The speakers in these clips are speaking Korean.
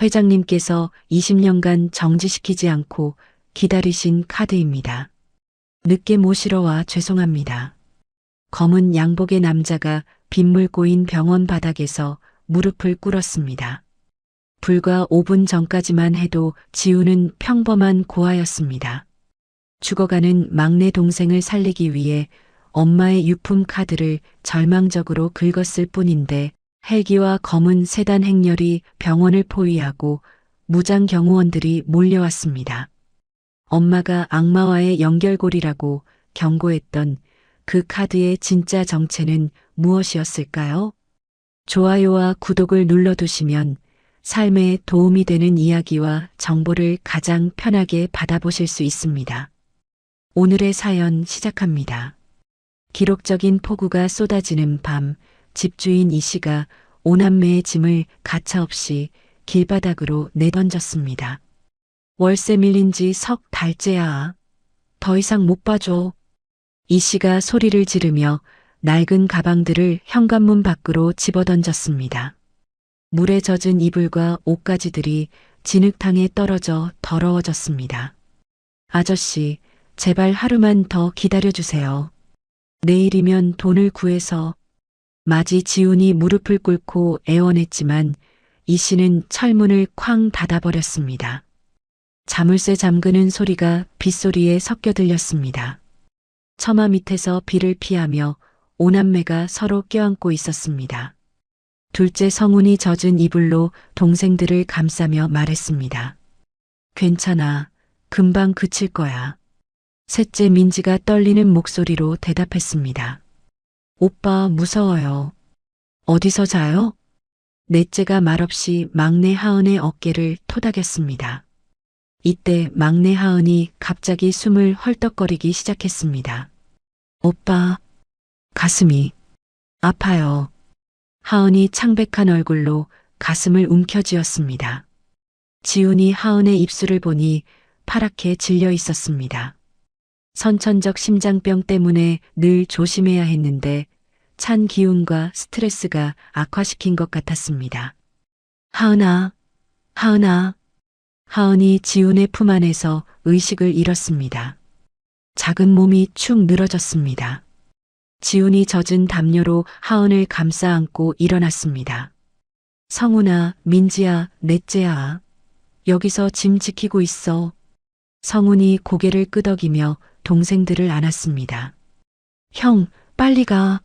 회장님께서 20년간 정지시키지 않고 기다리신 카드입니다. 늦게 모시러 와 죄송합니다. 검은 양복의 남자가 빗물 고인 병원 바닥에서 무릎을 꿇었습니다. 불과 5분 전까지만 해도 지우는 평범한 고아였습니다. 죽어가는 막내 동생을 살리기 위해 엄마의 유품 카드를 절망적으로 긁었을 뿐인데 헬기와 검은 세단 행렬이 병원을 포위하고 무장 경호원들이 몰려왔습니다. 엄마가 악마와의 연결고리라고 경고했던 그 카드의 진짜 정체는 무엇이었을까요? 좋아요와 구독을 눌러두시면 삶에 도움이 되는 이야기와 정보를 가장 편하게 받아보실 수 있습니다. 오늘의 사연 시작합니다. 기록적인 폭우가 쏟아지는 밤, 집주인 이 씨가 5남매의 짐을 가차없이 길바닥으로 내던졌습니다. 월세 밀린 지 석 달째야. 더 이상 못 봐줘. 이 씨가 소리를 지르며 낡은 가방들을 현관문 밖으로 집어던졌습니다. 물에 젖은 이불과 옷가지들이 진흙탕에 떨어져 더러워졌습니다. 아저씨, 제발 하루만 더 기다려주세요. 내일이면 돈을 구해서. 마지 지훈이 무릎을 꿇고 애원했지만 이 씨는 철문을 쾅 닫아버렸습니다. 자물쇠 잠그는 소리가 빗소리에 섞여 들렸습니다. 처마 밑에서 비를 피하며 5남매가 서로 껴안고 있었습니다. 둘째 성훈이 젖은 이불로 동생들을 감싸며 말했습니다. 괜찮아. 금방 그칠 거야. 셋째 민지가 떨리는 목소리로 대답했습니다. 오빠 무서워요. 어디서 자요? 넷째가 말없이 막내 하은의 어깨를 토닥였습니다. 이때 막내 하은이 갑자기 숨을 헐떡거리기 시작했습니다. 오빠, 가슴이 아파요. 하은이 창백한 얼굴로 가슴을 움켜쥐었습니다. 지훈이 하은의 입술을 보니 파랗게 질려 있었습니다. 선천적 심장병 때문에 늘 조심해야 했는데 찬 기운과 스트레스가 악화시킨 것 같았습니다. 하은아, 하은아. 하은이 지훈의 품 안에서 의식을 잃었습니다. 작은 몸이 축 늘어졌습니다. 지훈이 젖은 담요로 하은을 감싸 안고 일어났습니다. 성훈아, 민지야, 넷째야. 여기서 짐 지키고 있어. 성훈이 고개를 끄덕이며 동생들을 안았습니다. 형, 빨리 가.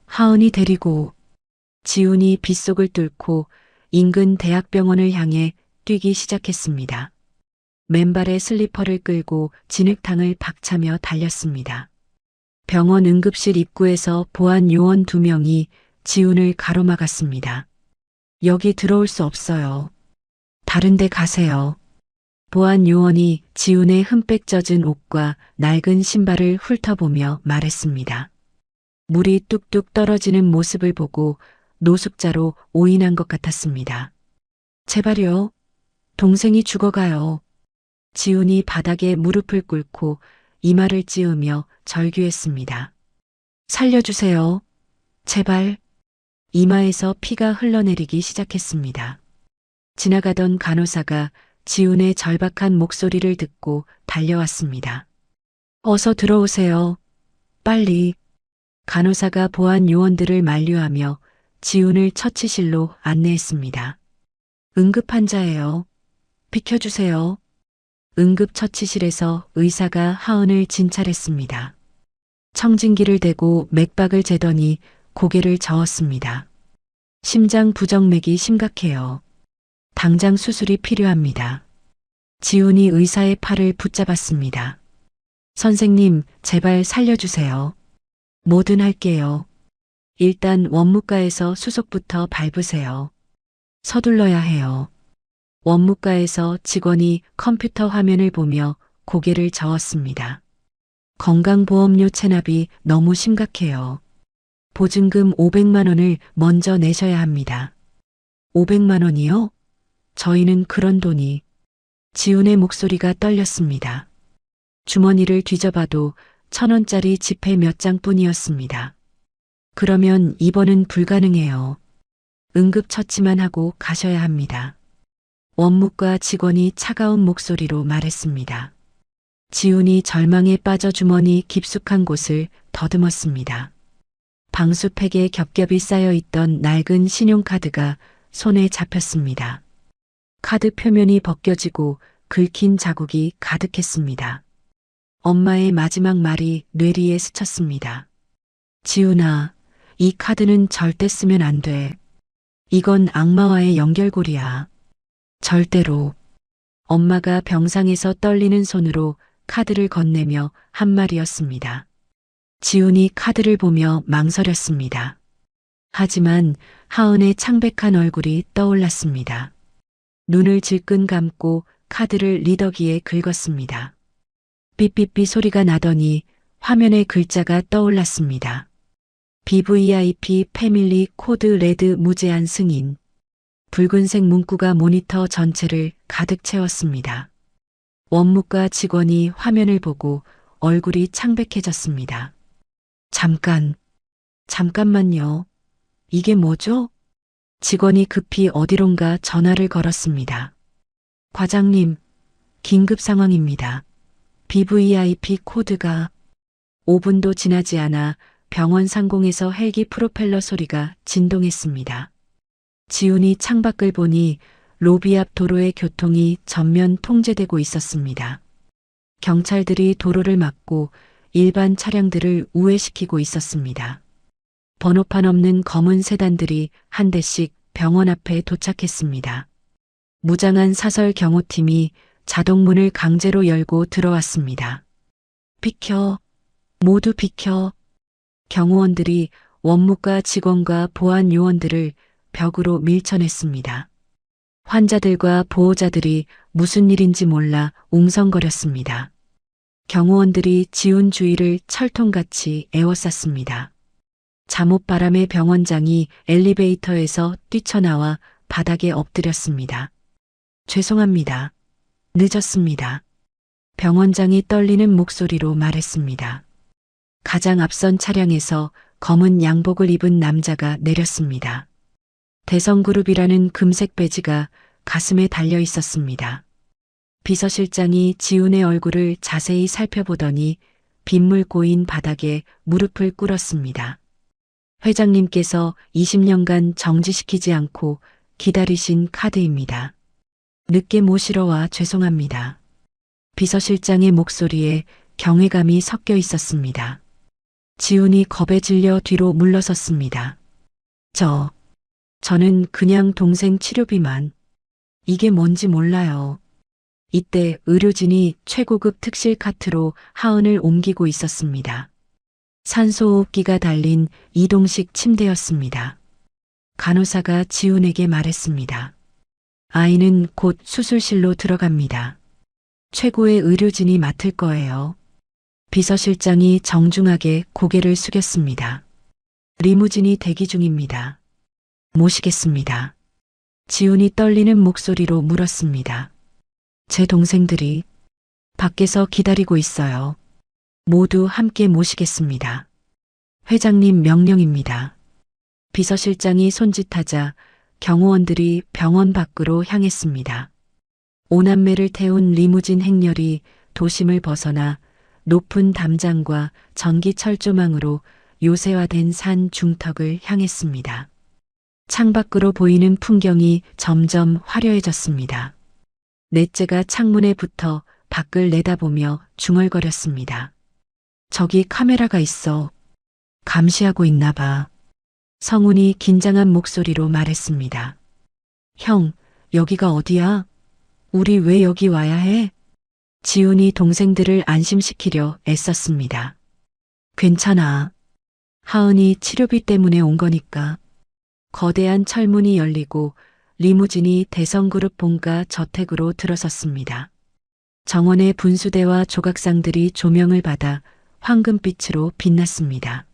하은이 데리고. 지훈이 빗속을 뚫고 인근 대학병원을 향해 뛰기 시작했습니다. 맨발에 슬리퍼를 끌고 진흙탕을 박차며 달렸습니다. 병원 응급실 입구에서 보안 요원 2명이 지훈을 가로막았습니다. 여기 들어올 수 없어요. 다른 데 가세요. 보안 요원이 지훈의 흠뻑 젖은 옷과 낡은 신발을 훑어보며 말했습니다. 물이 뚝뚝 떨어지는 모습을 보고 노숙자로 오인한 것 같았습니다. 제발요. 동생이 죽어가요. 지훈이 바닥에 무릎을 꿇고 이마를 찌으며 절규했습니다. 살려주세요. 제발. 이마에서 피가 흘러내리기 시작했습니다. 지나가던 간호사가 지훈의 절박한 목소리를 듣고 달려왔습니다. 어서 들어오세요. 빨리. 간호사가 보안 요원들을 만류하며 지훈을 처치실로 안내했습니다. 응급환자예요. 비켜주세요. 응급처치실에서 의사가 하은을 진찰했습니다. 청진기를 대고 맥박을 재더니 고개를 저었습니다. 심장 부정맥이 심각해요. 당장 수술이 필요합니다. 지훈이 의사의 팔을 붙잡았습니다. 선생님, 제발 살려주세요. 뭐든 할게요. 일단 원무과에서 수속부터 밟으세요. 서둘러야 해요. 원무과에서 직원이 컴퓨터 화면을 보며 고개를 저었습니다. 건강보험료 체납이 너무 심각해요. 보증금 500만 원을 먼저 내셔야 합니다. 500만 원이요? 저희는 그런 돈이. 지훈의 목소리가 떨렸습니다. 주머니를 뒤져봐도 1,000원짜리 지폐 몇 장뿐이었습니다. 그러면 입원은 불가능해요. 응급처치만 하고 가셔야 합니다. 원무과 직원이 차가운 목소리로 말했습니다. 지훈이 절망에 빠져 주머니 깊숙한 곳을 더듬었습니다. 방수팩에 겹겹이 쌓여있던 낡은 신용카드가 손에 잡혔습니다. 카드 표면이 벗겨지고 긁힌 자국이 가득했습니다. 엄마의 마지막 말이 뇌리에 스쳤습니다. 지훈아, 이 카드는 절대 쓰면 안 돼. 이건 악마와의 연결고리야. 절대로. 엄마가 병상에서 떨리는 손으로 카드를 건네며 한 말이었습니다. 지훈이 카드를 보며 망설였습니다. 하지만 하은의 창백한 얼굴이 떠올랐습니다. 눈을 질끈 감고 카드를 리더기에 긁었습니다. 삐삐삐 소리가 나더니 화면에 글자가 떠올랐습니다. BVIP 패밀리 코드 레드 무제한 승인. 붉은색 문구가 모니터 전체를 가득 채웠습니다. 원무과 직원이 화면을 보고 얼굴이 창백해졌습니다. 잠깐만요. 이게 뭐죠? 직원이 급히 어디론가 전화를 걸었습니다. 과장님, 긴급 상황입니다. BVIP 코드가 5분도 지나지 않아 병원 상공에서 헬기 프로펠러 소리가 진동했습니다. 지훈이 창밖을 보니 로비 앞 도로의 교통이 전면 통제되고 있었습니다. 경찰들이 도로를 막고 일반 차량들을 우회시키고 있었습니다. 번호판 없는 검은 세단들이 한 대씩 병원 앞에 도착했습니다. 무장한 사설 경호팀이 자동문을 강제로 열고 들어왔습니다. 비켜, 모두 비켜. 경호원들이 원무과 직원과 보안 요원들을 벽으로 밀쳐냈습니다. 환자들과 보호자들이 무슨 일인지 몰라 웅성거렸습니다. 경호원들이 지훈 주위를 철통같이 에워쌌습니다. 잠옷바람에 병원장이 엘리베이터에서 뛰쳐나와 바닥에 엎드렸습니다. 죄송합니다. 늦었습니다. 병원장이 떨리는 목소리로 말했습니다. 가장 앞선 차량에서 검은 양복을 입은 남자가 내렸습니다. 대성그룹이라는 금색 배지가 가슴에 달려 있었습니다. 비서실장이 지훈의 얼굴을 자세히 살펴보더니 빗물 고인 바닥에 무릎을 꿇었습니다. 회장님께서 20년간 정지시키지 않고 기다리신 카드입니다. 늦게 모시러 와 죄송합니다. 비서실장의 목소리에 경외감이 섞여 있었습니다. 지훈이 겁에 질려 뒤로 물러섰습니다. 저는 그냥 동생 치료비만. 이게 뭔지 몰라요. 이때 의료진이 최고급 특실 카트로 하은을 옮기고 있었습니다. 산소호흡기가 달린 이동식 침대였습니다. 간호사가 지훈에게 말했습니다. 아이는 곧 수술실로 들어갑니다. 최고의 의료진이 맡을 거예요. 비서실장이 정중하게 고개를 숙였습니다. 리무진이 대기 중입니다. 모시겠습니다. 지훈이 떨리는 목소리로 물었습니다. 제 동생들이 밖에서 기다리고 있어요. 모두 함께 모시겠습니다. 회장님 명령입니다. 비서실장이 손짓하자 경호원들이 병원 밖으로 향했습니다. 오남매를 태운 리무진 행렬이 도심을 벗어나 높은 담장과 전기 철조망으로 요새화된 산 중턱을 향했습니다. 창밖으로 보이는 풍경이 점점 화려해졌습니다. 넷째가 창문에 붙어 밖을 내다보며 중얼거렸습니다. 저기 카메라가 있어. 감시하고 있나 봐. 성훈이 긴장한 목소리로 말했습니다. 형, 여기가 어디야? 우리 왜 여기 와야 해? 지훈이 동생들을 안심시키려 애썼습니다. 괜찮아. 하은이 치료비 때문에 온 거니까. 거대한 철문이 열리고 리무진이 대성그룹 본가 저택으로 들어섰습니다. 정원의 분수대와 조각상들이 조명을 받아 황금빛으로 빛났습니다.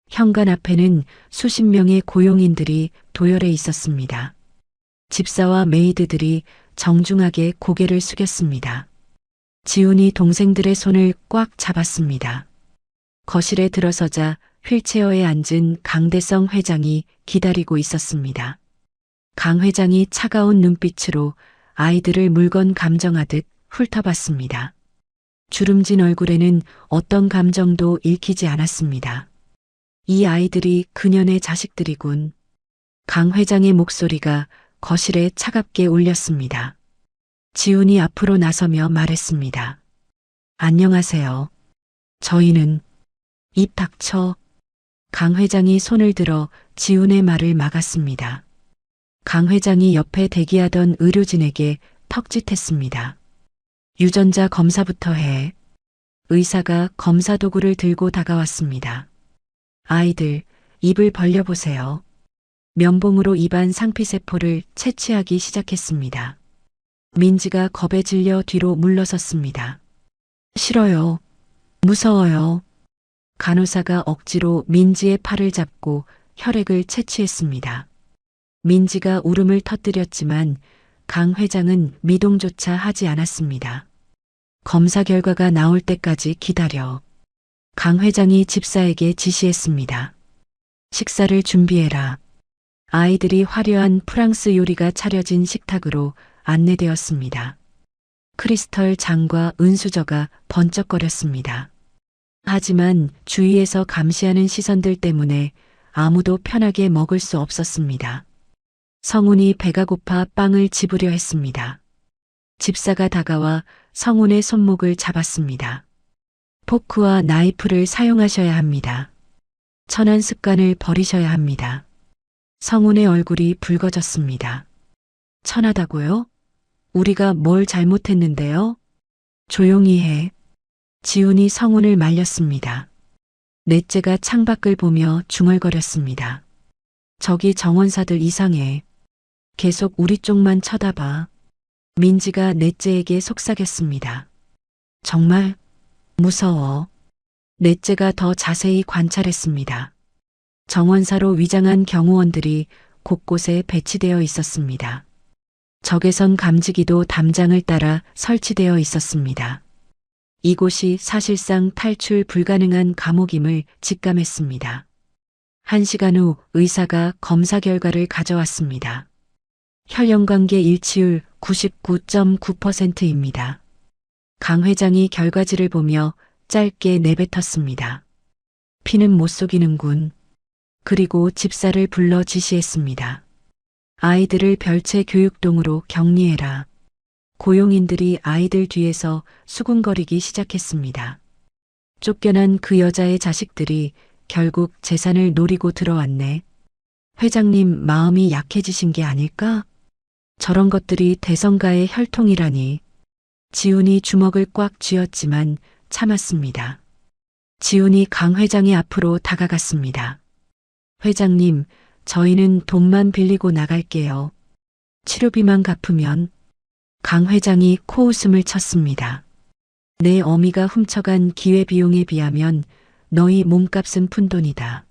현관 앞에는 수십 명의 고용인들이 도열해 있었습니다. 집사와 메이드들이 정중하게 고개를 숙였습니다. 지훈이 동생들의 손을 꽉 잡았습니다. 거실에 들어서자 휠체어에 앉은 강대성 회장이 기다리고 있었습니다. 강 회장이 차가운 눈빛으로 아이들을 물건 감정하듯 훑어봤습니다. 주름진 얼굴에는 어떤 감정도 읽히지 않았습니다. 이 아이들이 그년의 자식들이군. 강 회장의 목소리가 거실에 차갑게 울렸습니다. 지훈이 앞으로 나서며 말했습니다. 안녕하세요. 저희는 입 닥쳐. 강 회장이 손을 들어 지훈의 말을 막았습니다. 강 회장이 옆에 대기하던 의료진에게 턱짓했습니다. 유전자 검사부터 해. 의사가 검사 도구를 들고 다가왔습니다. 아이들, 입을 벌려보세요. 면봉으로 입안 상피세포를 채취하기 시작했습니다. 민지가 겁에 질려 뒤로 물러섰습니다. 싫어요. 무서워요. 간호사가 억지로 민지의 팔을 잡고 혈액을 채취했습니다. 민지가 울음을 터뜨렸지만 강 회장은 미동조차 하지 않았습니다. 검사 결과가 나올 때까지 기다려. 강 회장이 집사에게 지시했습니다. 식사를 준비해라. 아이들이 화려한 프랑스 요리가 차려진 식탁으로 안내되었습니다. 크리스털 장과 은수저가 번쩍거렸습니다. 하지만 주위에서 감시하는 시선들 때문에 아무도 편하게 먹을 수 없었습니다. 성훈이 배가 고파 빵을 집으려 했습니다. 집사가 다가와 성훈의 손목을 잡았습니다. 포크와 나이프를 사용하셔야 합니다. 천한 습관을 버리셔야 합니다. 성훈의 얼굴이 붉어졌습니다. 천하다고요? 우리가 뭘 잘못했는데요? 조용히 해. 지훈이 성훈을 말렸습니다. 넷째가 창밖을 보며 중얼거렸습니다. 저기 정원사들 이상해. 계속 우리 쪽만 쳐다봐. 민지가 넷째에게 속삭였습니다. 정말 무서워. 넷째가 더 자세히 관찰했습니다. 정원사로 위장한 경호원들이 곳곳에 배치되어 있었습니다. 적외선 감지기도 담장을 따라 설치되어 있었습니다. 이곳이 사실상 탈출 불가능한 감옥임을 직감했습니다. 1시간 후 의사가 검사 결과를 가져왔습니다. 혈연관계 일치율 99.9%입니다. 강 회장이 결과지를 보며 짧게 내뱉었습니다. 피는 못 속이는군. 그리고 집사를 불러 지시했습니다. 아이들을 별채 교육동으로 격리해라. 고용인들이 아이들 뒤에서 수군거리기 시작했습니다. 쫓겨난 그 여자의 자식들이 결국 재산을 노리고 들어왔네. 회장님 마음이 약해지신 게 아닐까? 저런 것들이 대성가의 혈통이라니. 지훈이 주먹을 꽉 쥐었지만 참았습니다. 지훈이 강 회장의 앞으로 다가갔습니다. 회장님, 저희는 돈만 빌리고 나갈게요. 치료비만 갚으면. 강 회장이 코웃음을 쳤습니다. 내 어미가 훔쳐간 기회비용에 비하면 너희 몸값은 푼돈이다.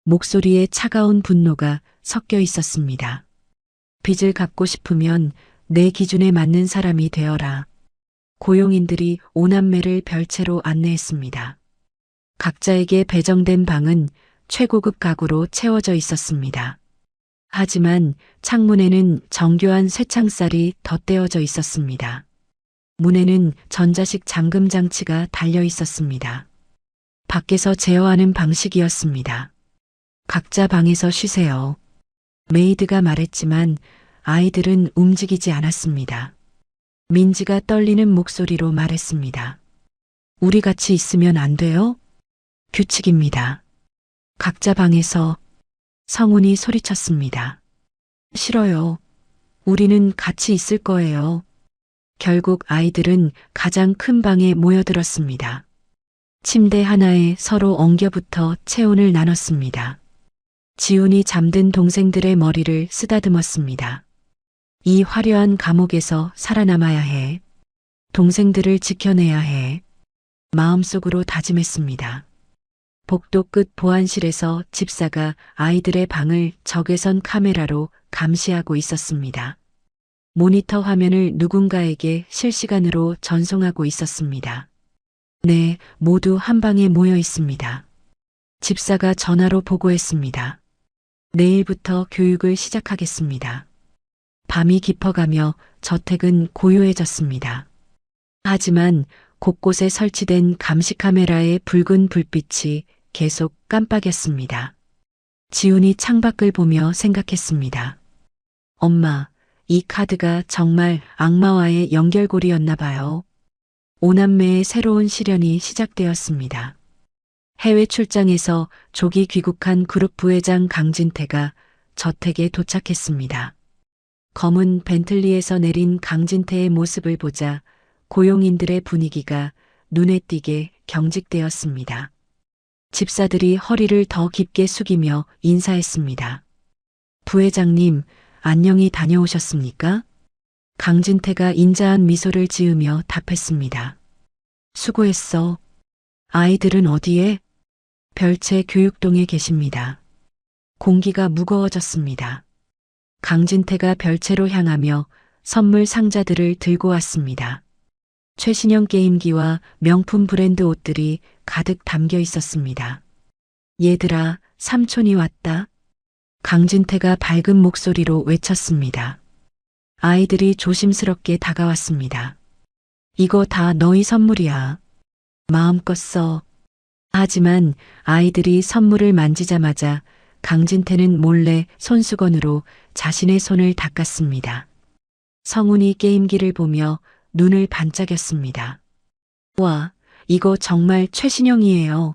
목소리에 차가운 분노가 섞여 있었습니다. 빚을 갚고 싶으면 내 기준에 맞는 사람이 되어라. 고용인들이 5남매를 별채로 안내했습니다. 각자에게 배정된 방은 최고급 가구로 채워져 있었습니다. 하지만 창문에는 정교한 쇠창살이 덧대어져 있었습니다. 문에는 전자식 잠금 장치가 달려 있었습니다. 밖에서 제어하는 방식이었습니다. 각자 방에서 쉬세요. 메이드가 말했지만 아이들은 움직이지 않았습니다. 민지가 떨리는 목소리로 말했습니다. 우리 같이 있으면 안 돼요? 규칙입니다. 각자 방에서. 성훈이 소리쳤습니다. 싫어요. 우리는 같이 있을 거예요. 결국 아이들은 가장 큰 방에 모여들었습니다. 침대 하나에 서로 엉겨붙어 체온을 나눴습니다. 지훈이 잠든 동생들의 머리를 쓰다듬었습니다. 이 화려한 감옥에서 살아남아야 해. 동생들을 지켜내야 해. 마음속으로 다짐했습니다. 복도 끝 보안실에서 집사가 아이들의 방을 적외선 카메라로 감시하고 있었습니다. 모니터 화면을 누군가에게 실시간으로 전송하고 있었습니다. 네, 모두 한 방에 모여 있습니다. 집사가 전화로 보고했습니다. 내일부터 교육을 시작하겠습니다. 밤이 깊어가며 저택은 고요해졌습니다. 하지만 곳곳에 설치된 감시 카메라의 붉은 불빛이 계속 깜빡였습니다. 지훈이 창밖을 보며 생각했습니다. 엄마, 이 카드가 정말 악마와의 연결고리였나 봐요. 오남매의 새로운 시련이 시작되었습니다. 해외 출장에서 조기 귀국한 그룹 부회장 강진태가 저택에 도착했습니다. 검은 벤틀리에서 내린 강진태의 모습을 보자 고용인들의 분위기가 눈에 띄게 경직되었습니다. 집사들이 허리를 더 깊게 숙이며 인사했습니다. 부회장님, 안녕히 다녀오셨습니까? 강진태가 인자한 미소를 지으며 답했습니다. 수고했어. 아이들은 어디에? 별채 교육동에 계십니다. 공기가 무거워졌습니다. 강진태가 별채로 향하며 선물 상자들을 들고 왔습니다. 최신형 게임기와 명품 브랜드 옷들이 가득 담겨 있었습니다. 얘들아, 삼촌이 왔다. 강진태가 밝은 목소리로 외쳤습니다. 아이들이 조심스럽게 다가왔습니다. 이거 다 너희 선물이야. 마음껏 써. 하지만 아이들이 선물을 만지자마자 강진태는 몰래 손수건으로 자신의 손을 닦았습니다. 성훈이 게임기를 보며 눈을 반짝였습니다. 와, 이거 정말 최신형이에요.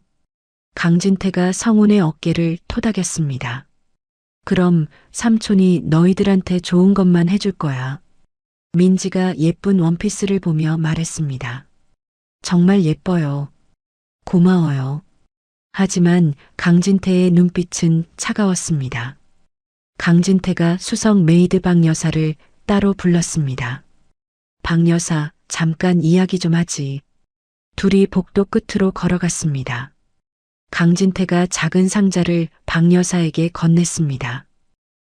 강진태가 성훈의 어깨를 토닥였습니다. 그럼 삼촌이 너희들한테 좋은 것만 해줄 거야. 민지가 예쁜 원피스를 보며 말했습니다. 정말 예뻐요. 고마워요. 하지만 강진태의 눈빛은 차가웠습니다. 강진태가 수석 메이드 박 여사를 따로 불렀습니다. 박 여사, 잠깐 이야기 좀 하지. 둘이 복도 끝으로 걸어갔습니다. 강진태가 작은 상자를 박 여사에게 건넸습니다.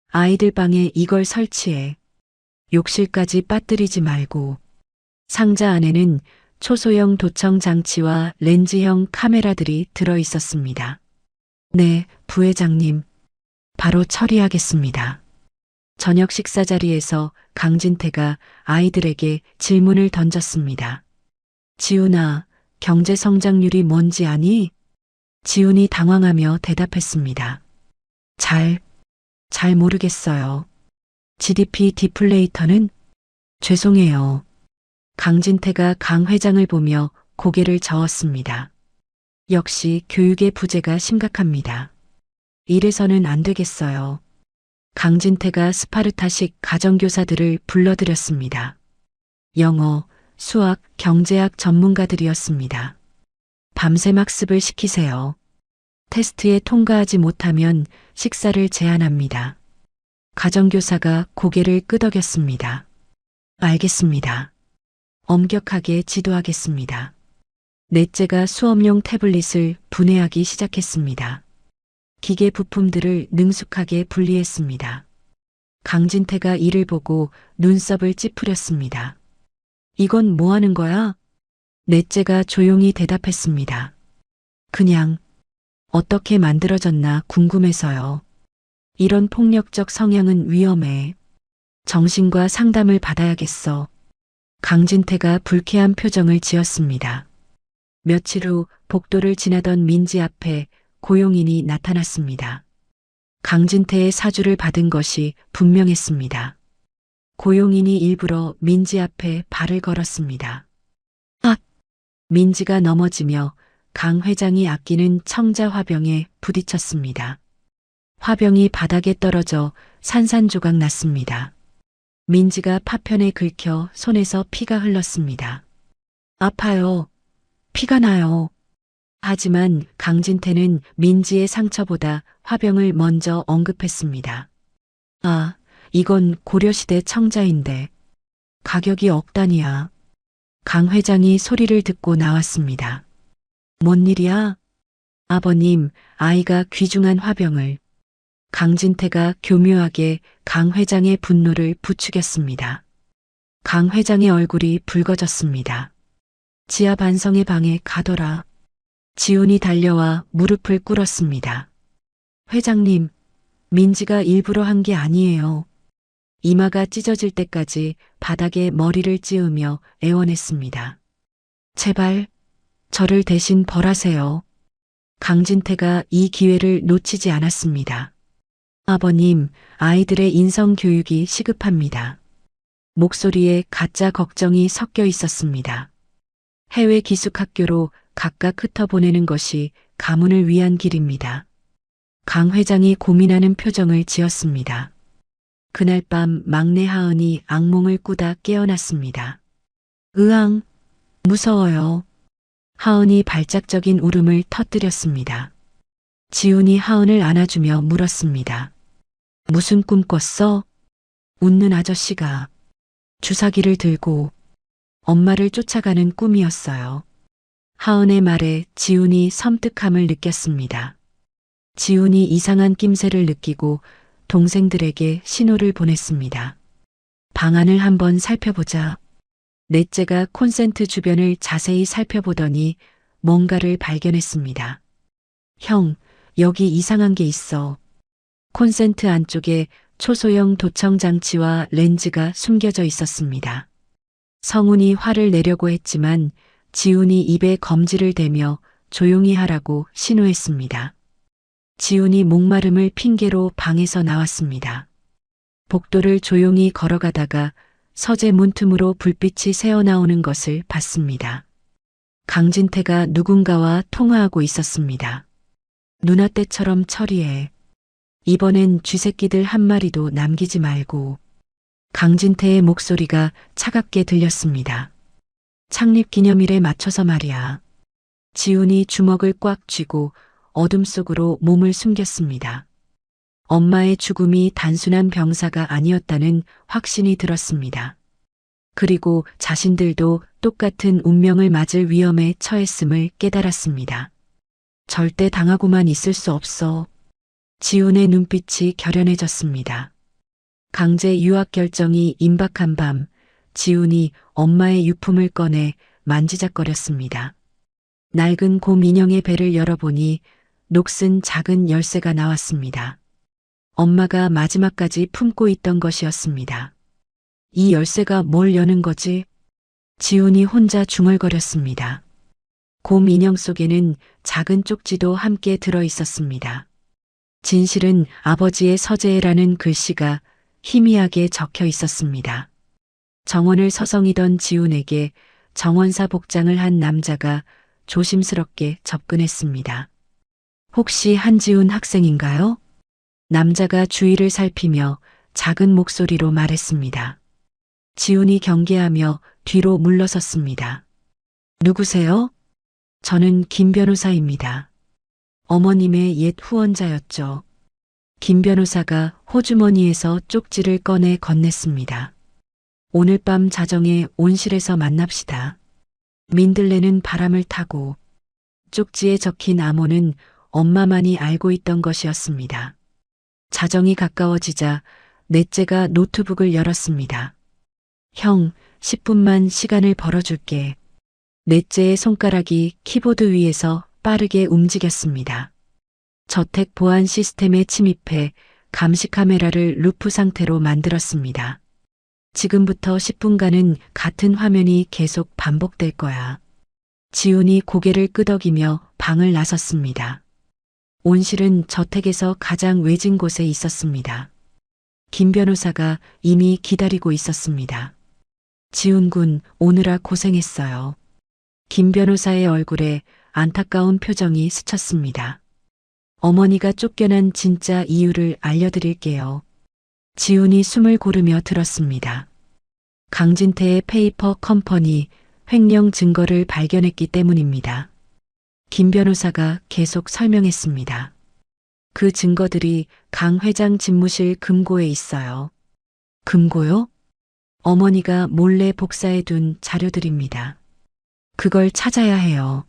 아이들 방에 이걸 설치해. 욕실까지 빠뜨리지 말고. 상자 안에는 초소형 도청 장치와 렌즈형 카메라들이 들어 있었습니다. 네, 부회장님. 바로 처리하겠습니다. 저녁 식사 자리에서 강진태가 아이들에게 질문을 던졌습니다. 지훈아, 경제 성장률이 뭔지 아니? 지훈이 당황하며 대답했습니다. 잘 모르겠어요. GDP 디플레이터는? 죄송해요. 강진태가 강 회장을 보며 고개를 저었습니다. 역시 교육의 부재가 심각합니다. 이래서는 안 되겠어요. 강진태가 스파르타식 가정교사들을 불러들였습니다. 영어, 수학, 경제학 전문가들이었습니다. 밤샘 학습을 시키세요. 테스트에 통과하지 못하면 식사를 제한합니다. 가정교사가 고개를 끄덕였습니다. 알겠습니다. 엄격하게 지도하겠습니다. 넷째가 수업용 태블릿을 분해하기 시작했습니다. 기계 부품들을 능숙하게 분리했습니다. 강진태가 이를 보고 눈썹을 찌푸렸습니다. 이건 뭐 하는 거야? 넷째가 조용히 대답했습니다. 그냥 어떻게 만들어졌나 궁금해서요. 이런 폭력적 성향은 위험해. 정신과 상담을 받아야겠어. 강진태가 불쾌한 표정을 지었습니다. 며칠 후 복도를 지나던 민지 앞에 고용인이 나타났습니다. 강진태의 사주를 받은 것이 분명했습니다. 고용인이 일부러 민지 앞에 발을 걸었습니다. 민지가 넘어지며 강 회장이 아끼는 청자 화병에 부딪혔습니다. 화병이 바닥에 떨어져 산산조각 났습니다. 민지가 파편에 긁혀 손에서 피가 흘렀습니다. 아파요. 피가 나요. 하지만 강진태는 민지의 상처보다 화병을 먼저 언급했습니다. 아, 이건 고려시대 청자인데 가격이 억 단위야. 강 회장이 소리를 듣고 나왔습니다. 뭔 일이야? 아버님, 아이가 귀중한 화병을. 강진태가 교묘하게 강 회장의 분노를 부추겼습니다. 강 회장의 얼굴이 붉어졌습니다. 지하 반성의 방에 가둬라. 지훈이 달려와 무릎을 꿇었습니다. 회장님, 민지가 일부러 한 게 아니에요. 이마가 찢어질 때까지 바닥에 머리를 찌으며 애원했습니다. 제발 저를 대신 벌하세요. 강진태가 이 기회를 놓치지 않았습니다. 아버님, 아이들의 인성 교육이 시급합니다. 목소리에 가짜 걱정이 섞여 있었습니다. 해외 기숙학교로 각각 흩어보내는 것이 가문을 위한 길입니다. 강 회장이 고민하는 표정을 지었습니다. 그날 밤 막내 하은이 악몽을 꾸다 깨어났습니다. 으앙, 무서워요. 하은이 발작적인 울음을 터뜨렸습니다. 지훈이 하은을 안아주며 물었습니다. 무슨 꿈 꿨어? 웃는 아저씨가 주사기를 들고 엄마를 쫓아가는 꿈이었어요. 하은의 말에 지훈이 섬뜩함을 느꼈습니다. 지훈이 이상한 낌새를 느끼고 동생들에게 신호를 보냈습니다. 방안을 한번 살펴보자. 넷째가 콘센트 주변을 자세히 살펴보더니 뭔가를 발견했습니다. 형, 여기 이상한 게 있어. 콘센트 안쪽에 초소형 도청 장치와 렌즈가 숨겨져 있었습니다. 성훈이 화를 내려고 했지만 지훈이 입에 검지를 대며 조용히 하라고 신호했습니다. 지훈이 목마름을 핑계로 방에서 나왔습니다. 복도를 조용히 걸어가다가 서재 문틈으로 불빛이 새어나오는 것을 봤습니다. 강진태가 누군가와 통화하고 있었습니다. 누나 때처럼 처리해. 이번엔 쥐새끼들 한 마리도 남기지 말고. 강진태의 목소리가 차갑게 들렸습니다. 창립기념일에 맞춰서 말이야. 지훈이 주먹을 꽉 쥐고 어둠 속으로 몸을 숨겼습니다. 엄마의 죽음이 단순한 병사가 아니었다는 확신이 들었습니다. 그리고 자신들도 똑같은 운명을 맞을 위험에 처했음을 깨달았습니다. 절대 당하고만 있을 수 없어. 지훈의 눈빛이 결연해졌습니다. 강제 유학 결정이 임박한 밤, 지훈이 엄마의 유품을 꺼내 만지작거렸습니다. 낡은 곰 인형의 배를 열어보니 녹슨 작은 열쇠가 나왔습니다. 엄마가 마지막까지 품고 있던 것이었습니다. 이 열쇠가 뭘 여는 거지? 지훈이 혼자 중얼거렸습니다. 곰 인형 속에는 작은 쪽지도 함께 들어 있었습니다. 진실은 아버지의 서재라는 글씨가 희미하게 적혀 있었습니다. 정원을 서성이던 지훈에게 정원사 복장을 한 남자가 조심스럽게 접근했습니다. 혹시 한지훈 학생인가요? 남자가 주위를 살피며 작은 목소리로 말했습니다. 지훈이 경계하며 뒤로 물러섰습니다. 누구세요? 저는 김 변호사입니다. 어머님의 옛 후원자였죠. 김 변호사가 호주머니에서 쪽지를 꺼내 건넸습니다. 오늘 밤 자정에 온실에서 만납시다. 민들레는 바람을 타고. 쪽지에 적힌 암호는 엄마만이 알고 있던 것이었습니다. 자정이 가까워지자 넷째가 노트북을 열었습니다. 형, 10분만 시간을 벌어줄게. 넷째의 손가락이 키보드 위에서 빠르게 움직였습니다. 저택 보안 시스템에 침입해 감시 카메라를 루프 상태로 만들었습니다. 지금부터 10분간은 같은 화면이 계속 반복될 거야. 지훈이 고개를 끄덕이며 방을 나섰습니다. 온실은 저택에서 가장 외진 곳에 있었습니다. 김 변호사가 이미 기다리고 있었습니다. 지훈 군, 오느라 고생했어요. 김 변호사의 얼굴에 안타까운 표정이 스쳤습니다. 어머니가 쫓겨난 진짜 이유를 알려드릴게요. 지훈이 숨을 고르며 들었습니다. 강진태의 페이퍼 컴퍼니 횡령 증거를 발견했기 때문입니다. 김 변호사가 계속 설명했습니다. 그 증거들이 강 회장 집무실 금고에 있어요. 금고요? 어머니가 몰래 복사해 둔 자료들입니다. 그걸 찾아야 해요.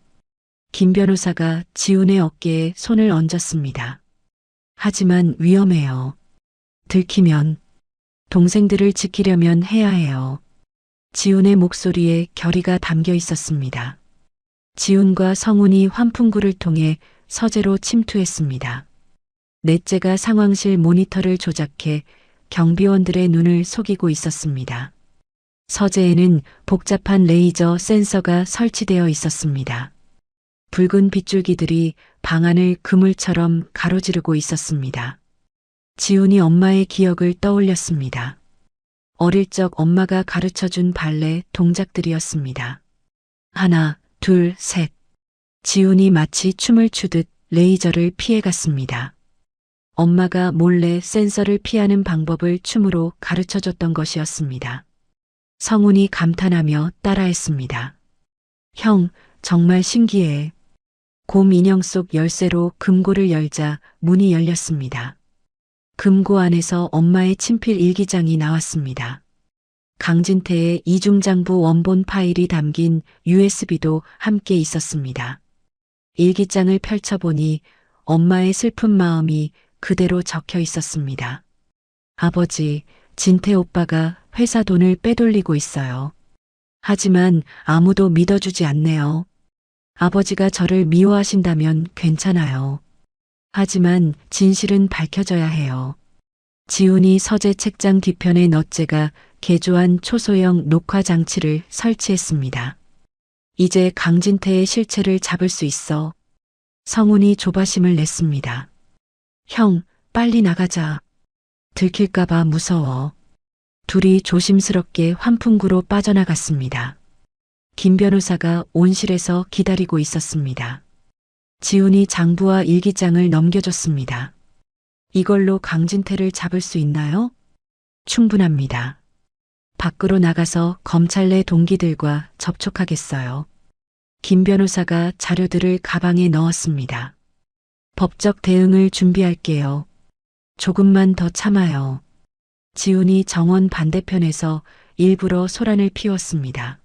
김 변호사가 지훈의 어깨에 손을 얹었습니다. 하지만 위험해요. 들키면 동생들을 지키려면 해야 해요. 지훈의 목소리에 결의가 담겨 있었습니다. 지훈과 성훈이 환풍구를 통해 서재로 침투했습니다. 넷째가 상황실 모니터를 조작해 경비원들의 눈을 속이고 있었습니다. 서재에는 복잡한 레이저 센서가 설치되어 있었습니다. 붉은 빗줄기들이 방 안을 그물처럼 가로지르고 있었습니다. 지훈이 엄마의 기억을 떠올렸습니다. 어릴 적 엄마가 가르쳐준 발레 동작들이었습니다. 하나, 둘, 셋. 지훈이 마치 춤을 추듯 레이저를 피해갔습니다. 엄마가 몰래 센서를 피하는 방법을 춤으로 가르쳐줬던 것이었습니다. 성훈이 감탄하며 따라했습니다. 형, 정말 신기해. 곰 인형 속 열쇠로 금고를 열자 문이 열렸습니다. 금고 안에서 엄마의 친필 일기장이 나왔습니다. 강진태의 이중장부 원본 파일이 담긴 USB도 함께 있었습니다. 일기장을 펼쳐보니 엄마의 슬픈 마음이 그대로 적혀 있었습니다. 아버지, 진태 오빠가 회사 돈을 빼돌리고 있어요. 하지만 아무도 믿어주지 않네요. 아버지가 저를 미워하신다면 괜찮아요. 하지만 진실은 밝혀져야 해요. 지훈이 서재 책장 뒤편에 넛제가 개조한 초소형 녹화 장치를 설치했습니다. 이제 강진태의 실체를 잡을 수 있어. 성훈이 조바심을 냈습니다. 형, 빨리 나가자. 들킬까봐 무서워. 둘이 조심스럽게 환풍구로 빠져나갔습니다. 김 변호사가 온실에서 기다리고 있었습니다. 지훈이 장부와 일기장을 넘겨줬습니다. 이걸로 강진태를 잡을 수 있나요? 충분합니다. 밖으로 나가서 검찰 내 동기들과 접촉하겠어요. 김 변호사가 자료들을 가방에 넣었습니다. 법적 대응을 준비할게요. 조금만 더 참아요. 지훈이 정원 반대편에서 일부러 소란을 피웠습니다.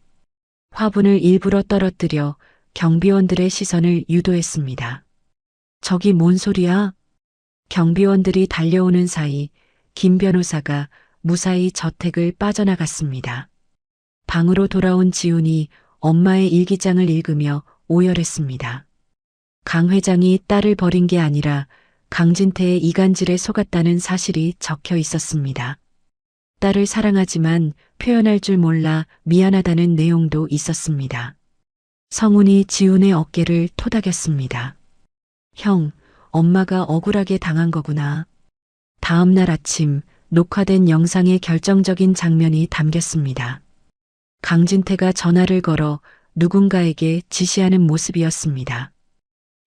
화분을 일부러 떨어뜨려 경비원들의 시선을 유도했습니다. 저기 뭔 소리야? 경비원들이 달려오는 사이 김 변호사가 무사히 저택을 빠져나갔습니다. 방으로 돌아온 지훈이 엄마의 일기장을 읽으며 오열했습니다. 강 회장이 딸을 버린 게 아니라 강진태의 이간질에 속았다는 사실이 적혀 있었습니다. 딸을 사랑하지만 표현할 줄 몰라 미안하다는 내용도 있었습니다. 성훈이 지훈의 어깨를 토닥였습니다. 형, 엄마가 억울하게 당한 거구나. 다음 날 아침 녹화된 영상의 결정적인 장면이 담겼습니다. 강진태가 전화를 걸어 누군가에게 지시하는 모습이었습니다.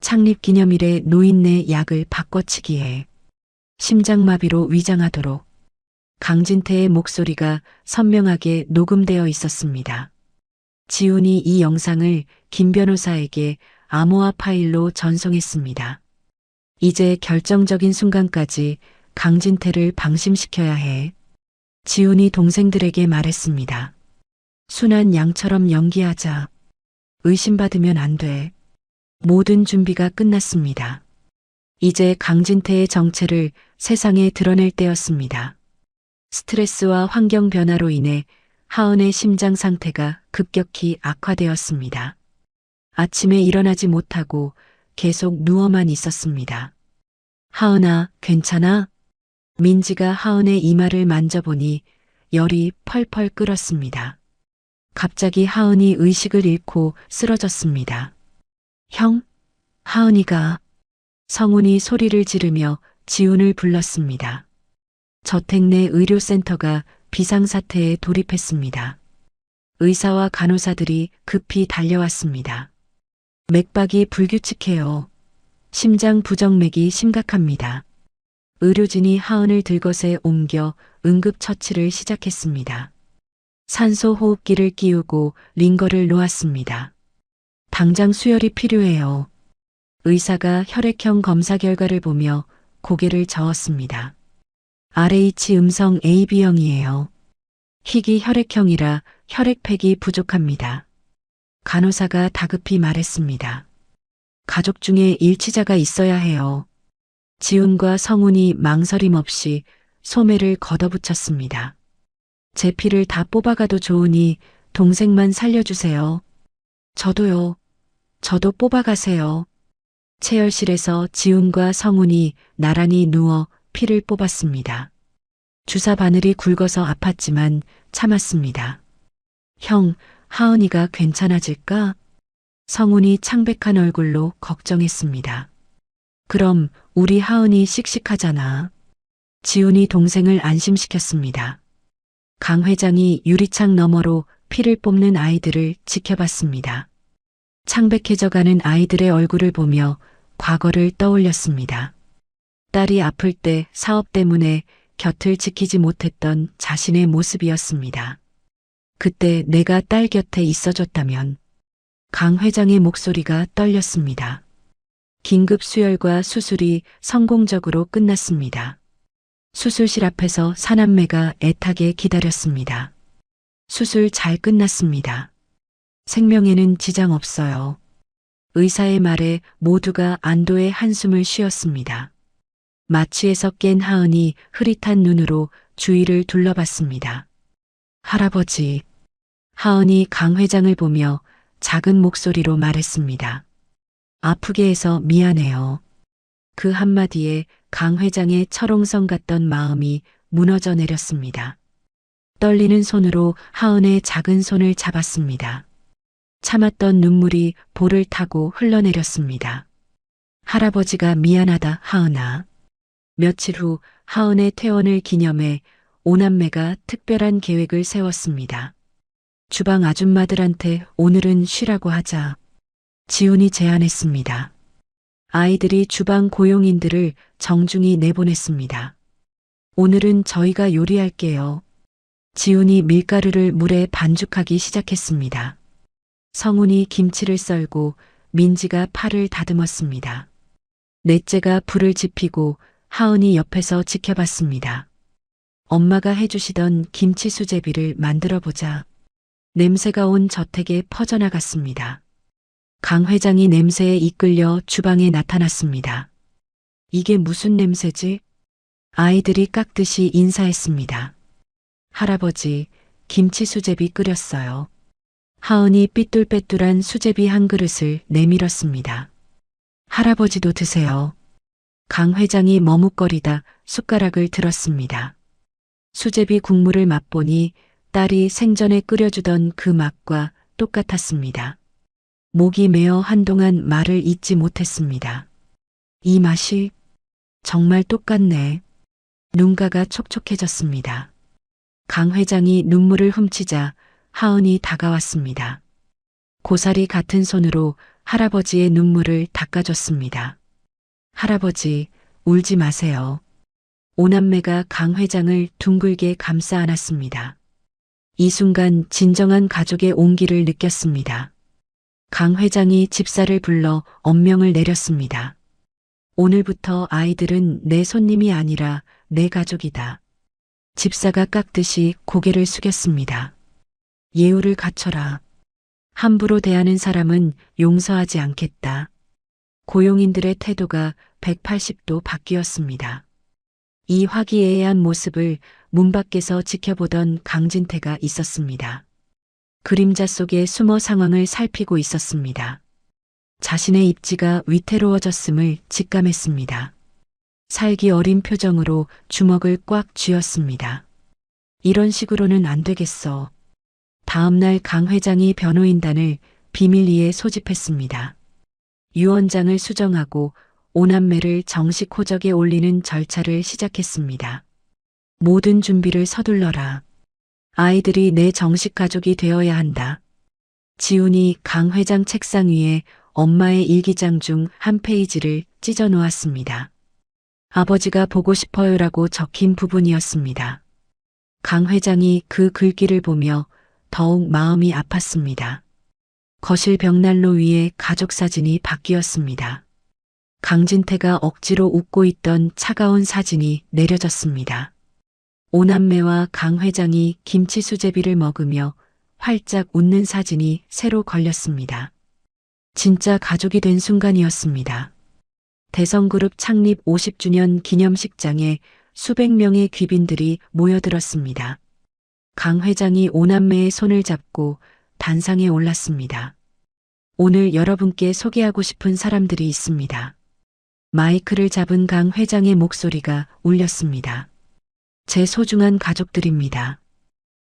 창립기념일에 노인네 약을 바꿔치기해 심장마비로 위장하도록. 강진태의 목소리가 선명하게 녹음되어 있었습니다. 지훈이 이 영상을 김 변호사에게 암호화 파일로 전송했습니다. 이제 결정적인 순간까지 강진태를 방심시켜야 해. 지훈이 동생들에게 말했습니다. 순한 양처럼 연기하자. 의심받으면 안 돼. 모든 준비가 끝났습니다. 이제 강진태의 정체를 세상에 드러낼 때였습니다. 스트레스와 환경 변화로 인해 하은의 심장 상태가 급격히 악화되었습니다. 아침에 일어나지 못하고 계속 누워만 있었습니다. 하은아, 괜찮아? 민지가 하은의 이마를 만져보니 열이 펄펄 끓었습니다. 갑자기 하은이 의식을 잃고 쓰러졌습니다. 형? 하은이가. 성훈이 소리를 지르며 지훈을 불렀습니다. 저택 내 의료센터가 비상사태에 돌입했습니다. 의사와 간호사들이 급히 달려왔습니다. 맥박이 불규칙해요. 심장 부정맥이 심각합니다. 의료진이 하은을 들것에 옮겨 응급처치를 시작했습니다. 산소 호흡기를 끼우고 링거를 놓았습니다. 당장 수혈이 필요해요. 의사가 혈액형 검사 결과를 보며 고개를 저었습니다. RH 음성 AB형이에요. 희귀 혈액형이라 혈액팩이 부족합니다. 간호사가 다급히 말했습니다. 가족 중에 일치자가 있어야 해요. 지훈과 성훈이 망설임 없이 소매를 걷어붙였습니다. 제 피를 다 뽑아가도 좋으니 동생만 살려주세요. 저도요. 저도 뽑아가세요. 체열실에서 지훈과 성훈이 나란히 누워 피를 뽑았습니다. 주사 바늘이 굵어서 아팠지만 참았습니다. 형, 하은이가 괜찮아질까? 성훈이 창백한 얼굴로 걱정했습니다. 그럼 우리 하은이 씩씩하잖아. 지훈이 동생을 안심시켰습니다. 강 회장이 유리창 너머로 피를 뽑는 아이들을 지켜봤습니다. 창백해져가는 아이들의 얼굴을 보며 과거를 떠올렸습니다. 딸이 아플 때 사업 때문에 곁을 지키지 못했던 자신의 모습이었습니다. 그때 내가 딸 곁에 있어줬다면. 강 회장의 목소리가 떨렸습니다. 긴급 수혈과 수술이 성공적으로 끝났습니다. 수술실 앞에서 사남매가 애타게 기다렸습니다. 수술 잘 끝났습니다. 생명에는 지장 없어요. 의사의 말에 모두가 안도의 한숨을 쉬었습니다. 마취에서 깬 하은이 흐릿한 눈으로 주위를 둘러봤습니다. 할아버지. 하은이 강 회장을 보며 작은 목소리로 말했습니다. 아프게 해서 미안해요. 그 한마디에 강 회장의 철옹성 같던 마음이 무너져 내렸습니다. 떨리는 손으로 하은의 작은 손을 잡았습니다. 참았던 눈물이 볼을 타고 흘러내렸습니다. 할아버지가 미안하다, 하은아. 며칠 후 하은의 퇴원을 기념해 오남매가 특별한 계획을 세웠습니다. 주방 아줌마들한테 오늘은 쉬라고 하자. 지훈이 제안했습니다. 아이들이 주방 고용인들을 정중히 내보냈습니다. 오늘은 저희가 요리할게요. 지훈이 밀가루를 물에 반죽하기 시작했습니다. 성훈이 김치를 썰고 민지가 파를 다듬었습니다. 넷째가 불을 지피고 하은이 옆에서 지켜봤습니다. 엄마가 해주시던 김치 수제비를 만들어 보자. 냄새가 온 저택에 퍼져나갔습니다. 강 회장이 냄새에 이끌려 주방에 나타났습니다. 이게 무슨 냄새지? 아이들이 깍듯이 인사했습니다. 할아버지, 김치 수제비 끓였어요. 하은이 삐뚤빼뚤한 수제비 한 그릇을 내밀었습니다. 할아버지도 드세요. 강 회장이 머뭇거리다 숟가락을 들었습니다. 수제비 국물을 맛보니 딸이 생전에 끓여주던 그 맛과 똑같았습니다. 목이 메어 한동안 말을 잇지 못했습니다. 이 맛이 정말 똑같네. 눈가가 촉촉해졌습니다. 강 회장이 눈물을 훔치자 하은이 다가왔습니다. 고사리 같은 손으로 할아버지의 눈물을 닦아줬습니다. 할아버지, 울지 마세요. 오남매가 강 회장을 둥글게 감싸 안았습니다. 이 순간 진정한 가족의 온기를 느꼈습니다. 강 회장이 집사를 불러 엄명을 내렸습니다. 오늘부터 아이들은 내 손님이 아니라 내 가족이다. 집사가 깍듯이 고개를 숙였습니다. 예우를 갖춰라. 함부로 대하는 사람은 용서하지 않겠다. 고용인들의 태도가 180도 바뀌었습니다. 이 화기애애한 모습을 문 밖에서 지켜보던 강진태가 있었습니다. 그림자 속에 숨어 상황을 살피고 있었습니다. 자신의 입지가 위태로워졌음을 직감했습니다. 살기 어린 표정으로 주먹을 꽉 쥐었습니다. 이런 식으로는 안 되겠어. 다음 날 강 회장이 변호인단을 비밀리에 소집했습니다. 유언장을 수정하고 오남매를 정식 호적에 올리는 절차를 시작했습니다. 모든 준비를 서둘러라. 아이들이 내 정식 가족이 되어야 한다. 지훈이 강 회장 책상 위에 엄마의 일기장 중 한 페이지를 찢어 놓았습니다. 아버지가 보고 싶어요라고 적힌 부분이었습니다. 강 회장이 그 글귀를 보며 더욱 마음이 아팠습니다. 거실 벽난로 위에 가족 사진이 바뀌었습니다. 강진태가 억지로 웃고 있던 차가운 사진이 내려졌습니다. 오남매와 강 회장이 김치 수제비를 먹으며 활짝 웃는 사진이 새로 걸렸습니다. 진짜 가족이 된 순간이었습니다. 대성그룹 창립 50주년 기념식장에 수백 명의 귀빈들이 모여들었습니다. 강 회장이 오남매의 손을 잡고 단상에 올랐습니다. 오늘 여러분께 소개하고 싶은 사람들이 있습니다. 마이크를 잡은 강 회장의 목소리가 울렸습니다. 제 소중한 가족들입니다.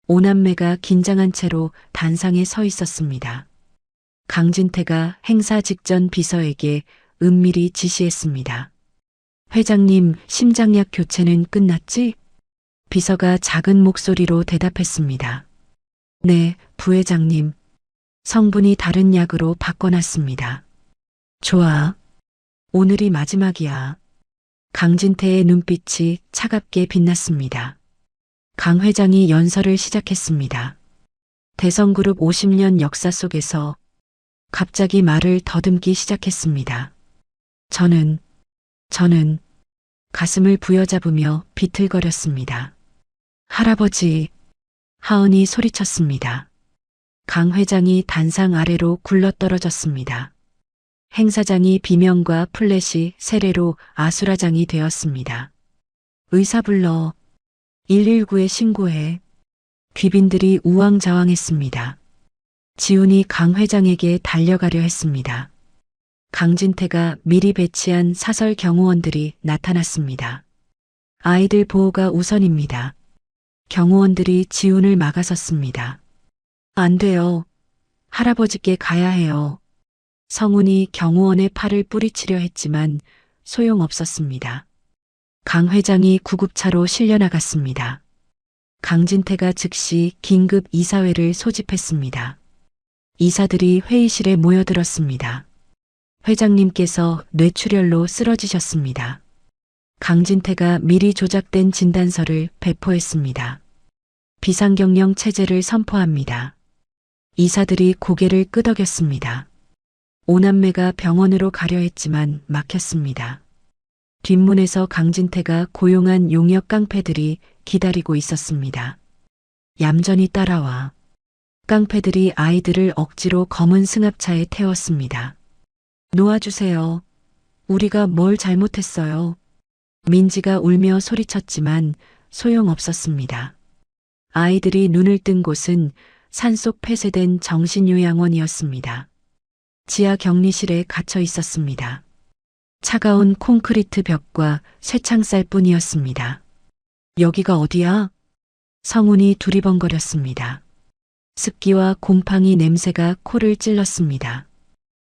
오남매가 긴장한 채로 단상에 서 있었습니다. 강진태가 행사 직전 비서에게 은밀히 지시했습니다. 회장님, 심장약 교체는 끝났지? 비서가 작은 목소리로 대답했습니다. 네, 부회장님. 성분이 다른 약으로 바꿔놨습니다. 좋아. 오늘이 마지막이야. 강진태의 눈빛이 차갑게 빛났습니다. 강 회장이 연설을 시작했습니다. 대성그룹 50년 역사 속에서 갑자기 말을 더듬기 시작했습니다. 저는 가슴을 부여잡으며 비틀거렸습니다. 할아버지, 하은이 소리쳤습니다. 강 회장이 단상 아래로 굴러떨어졌습니다. 행사장이 비명과 플래시, 세례로 아수라장이 되었습니다. 의사 불러. 119에 신고해. 귀빈들이 우왕좌왕했습니다. 지훈이 강 회장에게 달려가려 했습니다. 강진태가 미리 배치한 사설 경호원들이 나타났습니다. 아이들 보호가 우선입니다. 경호원들이 지훈을 막아섰습니다. 안 돼요. 할아버지께 가야 해요. 성훈이 경호원의 팔을 뿌리치려 했지만 소용없었습니다. 강 회장이 구급차로 실려나갔습니다. 강진태가 즉시 긴급 이사회를 소집했습니다. 이사들이 회의실에 모여들었습니다. 회장님께서 뇌출혈로 쓰러지셨습니다. 강진태가 미리 조작된 진단서를 배포했습니다. 비상경영 체제를 선포합니다. 이사들이 고개를 끄덕였습니다. 오남매가 병원으로 가려 했지만 막혔습니다. 뒷문에서 강진태가 고용한 용역 깡패들이 기다리고 있었습니다. 얌전히 따라와. 깡패들이 아이들을 억지로 검은 승합차에 태웠습니다. 놓아주세요. 우리가 뭘 잘못했어요. 민지가 울며 소리쳤지만 소용없었습니다. 아이들이 눈을 뜬 곳은 산속 폐쇄된 정신요양원이었습니다. 지하 격리실에 갇혀 있었습니다. 차가운 콘크리트 벽과 쇠창살 뿐이었습니다. 여기가 어디야? 성훈이 두리번거렸습니다. 습기와 곰팡이 냄새가 코를 찔렀습니다.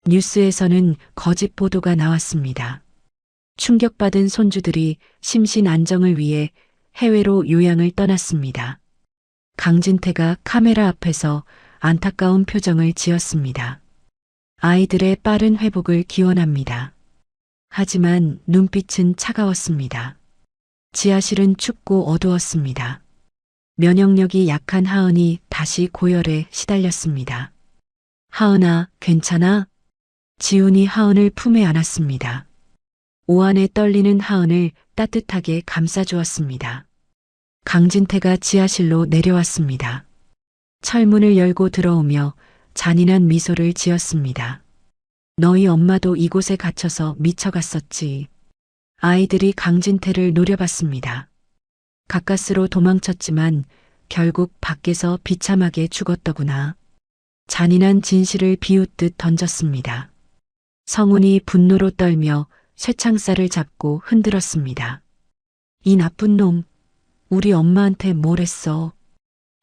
뉴스에서는 거짓 보도가 나왔습니다. 충격받은 손주들이 심신 안정을 위해 해외로 요양을 떠났습니다. 강진태가 카메라 앞에서 안타까운 표정을 지었습니다. 아이들의 빠른 회복을 기원합니다. 하지만 눈빛은 차가웠습니다. 지하실은 춥고 어두웠습니다. 면역력이 약한 하은이 다시 고열에 시달렸습니다. 하은아, 괜찮아? 지훈이 하은을 품에 안았습니다. 오한에 떨리는 하은을 따뜻하게 감싸주었습니다. 강진태가 지하실로 내려왔습니다. 철문을 열고 들어오며 잔인한 미소를 지었습니다. 너희 엄마도 이곳에 갇혀서 미쳐갔었지. 아이들이 강진태를 노려봤습니다. 가까스로 도망쳤지만 결국 밖에서 비참하게 죽었더구나. 잔인한 진실을 비웃듯 던졌습니다. 성훈이 분노로 떨며 쇠창살을 잡고 흔들었습니다. 이 나쁜 놈, 우리 엄마한테 뭘 했어.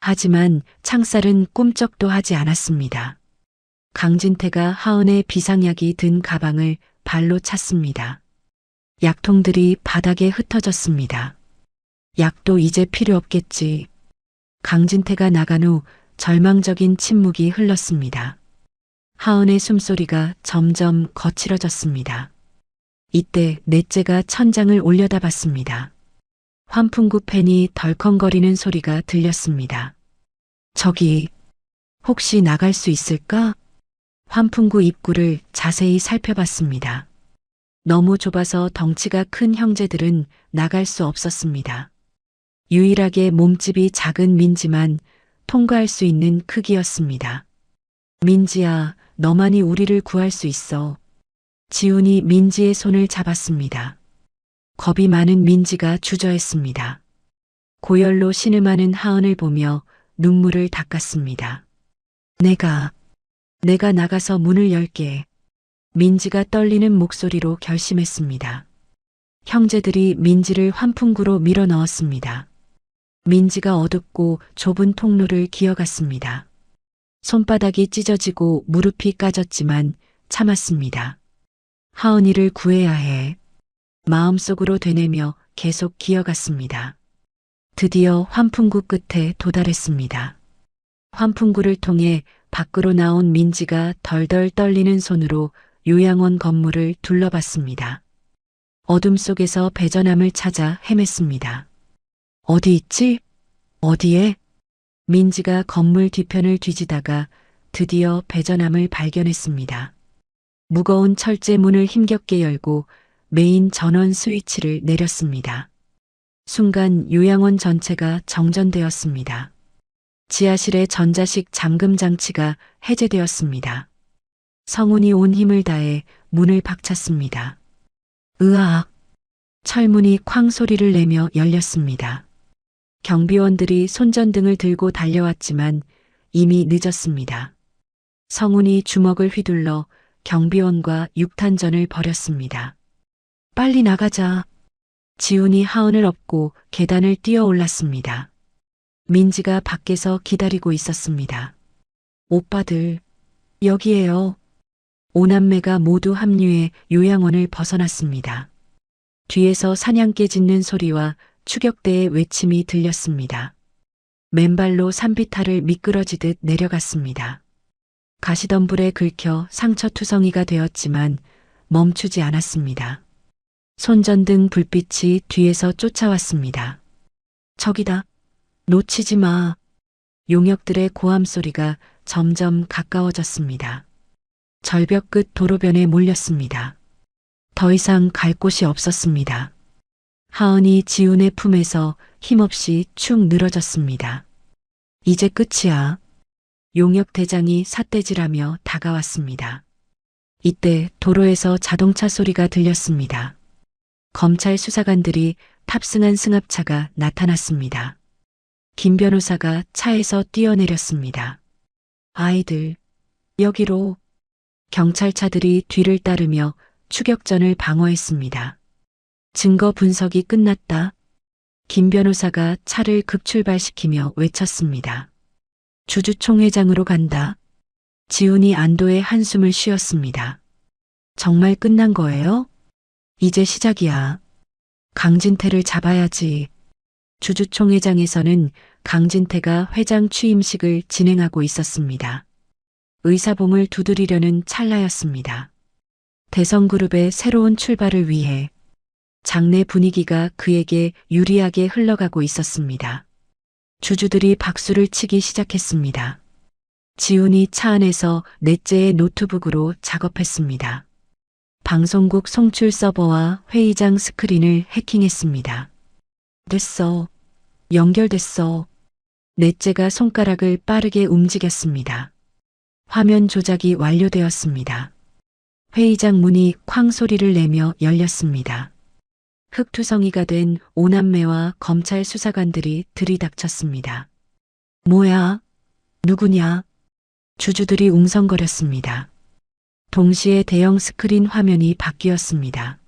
하지만 창살은 꿈쩍도 하지 않았습니다. 강진태가 하은의 비상약이 든 가방을 발로 찼습니다. 약통들이 바닥에 흩어졌습니다. 약도 이제 필요 없겠지. 강진태가 나간 후 절망적인 침묵이 흘렀습니다. 하은의 숨소리가 점점 거칠어졌습니다. 이때 넷째가 천장을 올려다봤습니다. 환풍구 팬이 덜컹거리는 소리가 들렸습니다. 저기, 혹시 나갈 수 있을까? 환풍구 입구를 자세히 살펴봤습니다. 너무 좁아서 덩치가 큰 형제들은 나갈 수 없었습니다. 유일하게 몸집이 작은 민지만 통과할 수 있는 크기였습니다. 민지야, 너만이 우리를 구할 수 있어. 지훈이 민지의 손을 잡았습니다. 겁이 많은 민지가 주저했습니다. 고열로 신음하는 하은을 보며 눈물을 닦았습니다. 내가 나가서 문을 열게. 민지가 떨리는 목소리로 결심했습니다. 형제들이 민지를 환풍구로 밀어 넣었습니다. 민지가 어둡고 좁은 통로를 기어갔습니다. 손바닥이 찢어지고 무릎이 까졌지만 참았습니다. 하은이를 구해야 해. 마음속으로 되뇌며 계속 기어갔습니다. 드디어 환풍구 끝에 도달했습니다. 환풍구를 통해 밖으로 나온 민지가 덜덜 떨리는 손으로 요양원 건물을 둘러봤습니다. 어둠 속에서 배전함을 찾아 헤맸습니다. 어디 있지? 어디에? 민지가 건물 뒤편을 뒤지다가 드디어 배전함을 발견했습니다. 무거운 철제 문을 힘겹게 열고 메인 전원 스위치를 내렸습니다. 순간 요양원 전체가 정전되었습니다. 지하실의 전자식 잠금 장치가 해제되었습니다. 성훈이 온 힘을 다해 문을 박찼습니다. 으악! 철문이 쾅 소리를 내며 열렸습니다. 경비원들이 손전등을 들고 달려왔지만 이미 늦었습니다. 성훈이 주먹을 휘둘러 경비원과 육탄전을 벌였습니다. 빨리 나가자. 지훈이 하은을 업고 계단을 뛰어 올랐습니다. 민지가 밖에서 기다리고 있었습니다. 오빠들, 여기에요. 오남매가 모두 합류해 요양원을 벗어났습니다. 뒤에서 사냥개 짖는 소리와 추격대의 외침이 들렸습니다. 맨발로 산비탈을 미끄러지듯 내려갔습니다. 가시덤불에 긁혀 상처투성이가 되었지만 멈추지 않았습니다. 손전등 불빛이 뒤에서 쫓아왔습니다. 저기다. 놓치지 마. 용역들의 고함 소리가 점점 가까워졌습니다. 절벽 끝 도로변에 몰렸습니다. 더 이상 갈 곳이 없었습니다. 하은이 지훈의 품에서 힘없이 축 늘어졌습니다. 이제 끝이야. 용역 대장이 삿대질하며 다가왔습니다. 이때 도로에서 자동차 소리가 들렸습니다. 검찰 수사관들이 탑승한 승합차가 나타났습니다. 김 변호사가 차에서 뛰어내렸습니다. 아이들, 여기로. 경찰차들이 뒤를 따르며 추격전을 방어했습니다. 증거 분석이 끝났다. 김 변호사가 차를 급출발시키며 외쳤습니다. 주주총회장으로 간다. 지훈이 안도의 한숨을 쉬었습니다. 정말 끝난 거예요? 이제 시작이야. 강진태를 잡아야지. 주주총회장에서는 강진태가 회장 취임식을 진행하고 있었습니다. 의사봉을 두드리려는 찰나였습니다. 대성그룹의 새로운 출발을 위해 장내 분위기가 그에게 유리하게 흘러가고 있었습니다. 주주들이 박수를 치기 시작했습니다. 지훈이 차 안에서 넷째의 노트북으로 작업했습니다. 방송국 송출 서버와 회의장 스크린을 해킹했습니다. 됐어. 연결됐어. 넷째가 손가락을 빠르게 움직였습니다. 화면 조작이 완료되었습니다. 회의장 문이 쾅 소리를 내며 열렸습니다. 흑투성이가 된 오남매와 검찰 수사관들이 들이닥쳤습니다. 뭐야? 누구냐? 주주들이 웅성거렸습니다. 동시에 대형 스크린 화면이 바뀌었습니다.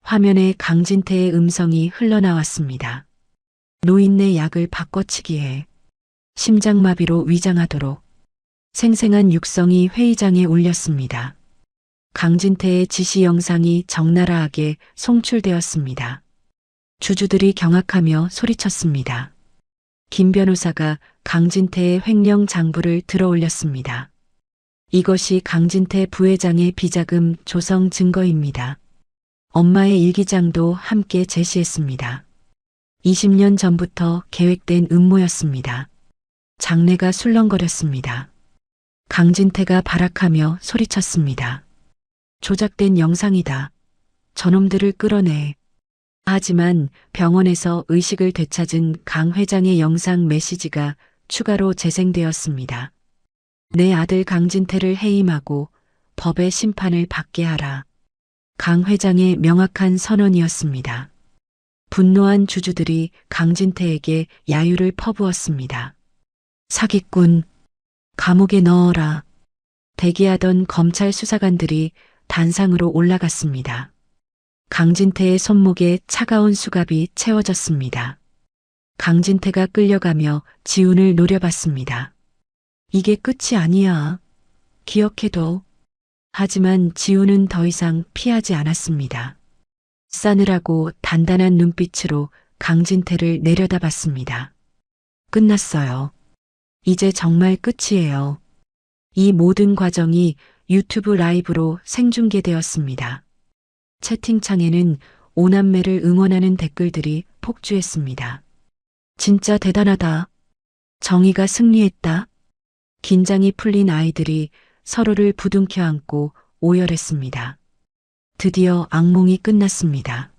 화면에 강진태의 음성이 흘러나왔습니다. 노인네 약을 바꿔치기해 심장마비로 위장하도록. 생생한 육성이 회의장에 울렸습니다. 강진태의 지시 영상이 적나라하게 송출되었습니다. 주주들이 경악하며 소리쳤습니다. 김 변호사가 강진태의 횡령 장부를 들어올렸습니다. 이것이 강진태 부회장의 비자금 조성 증거입니다. 엄마의 일기장도 함께 제시했습니다. 20년 전부터 계획된 음모였습니다. 장내가 술렁거렸습니다. 강진태가 발악하며 소리쳤습니다. 조작된 영상이다. 저놈들을 끌어내. 하지만 병원에서 의식을 되찾은 강 회장의 영상 메시지가 추가로 재생되었습니다. 내 아들 강진태를 해임하고 법의 심판을 받게 하라. 강 회장의 명확한 선언이었습니다. 분노한 주주들이 강진태에게 야유를 퍼부었습니다. 사기꾼, 감옥에 넣어라. 대기하던 검찰 수사관들이 단상으로 올라갔습니다. 강진태의 손목에 차가운 수갑이 채워졌습니다. 강진태가 끌려가며 지훈을 노려봤습니다. 이게 끝이 아니야. 기억해둬. 하지만 지훈은 더 이상 피하지 않았습니다. 싸늘하고 단단한 눈빛으로 강진태를 내려다봤습니다. 끝났어요. 이제 정말 끝이에요. 이 모든 과정이 유튜브 라이브로 생중계되었습니다. 채팅창에는 오남매를 응원하는 댓글들이 폭주했습니다. 진짜 대단하다. 정의가 승리했다. 긴장이 풀린 아이들이 서로를 부둥켜 안고 오열했습니다. 드디어 악몽이 끝났습니다.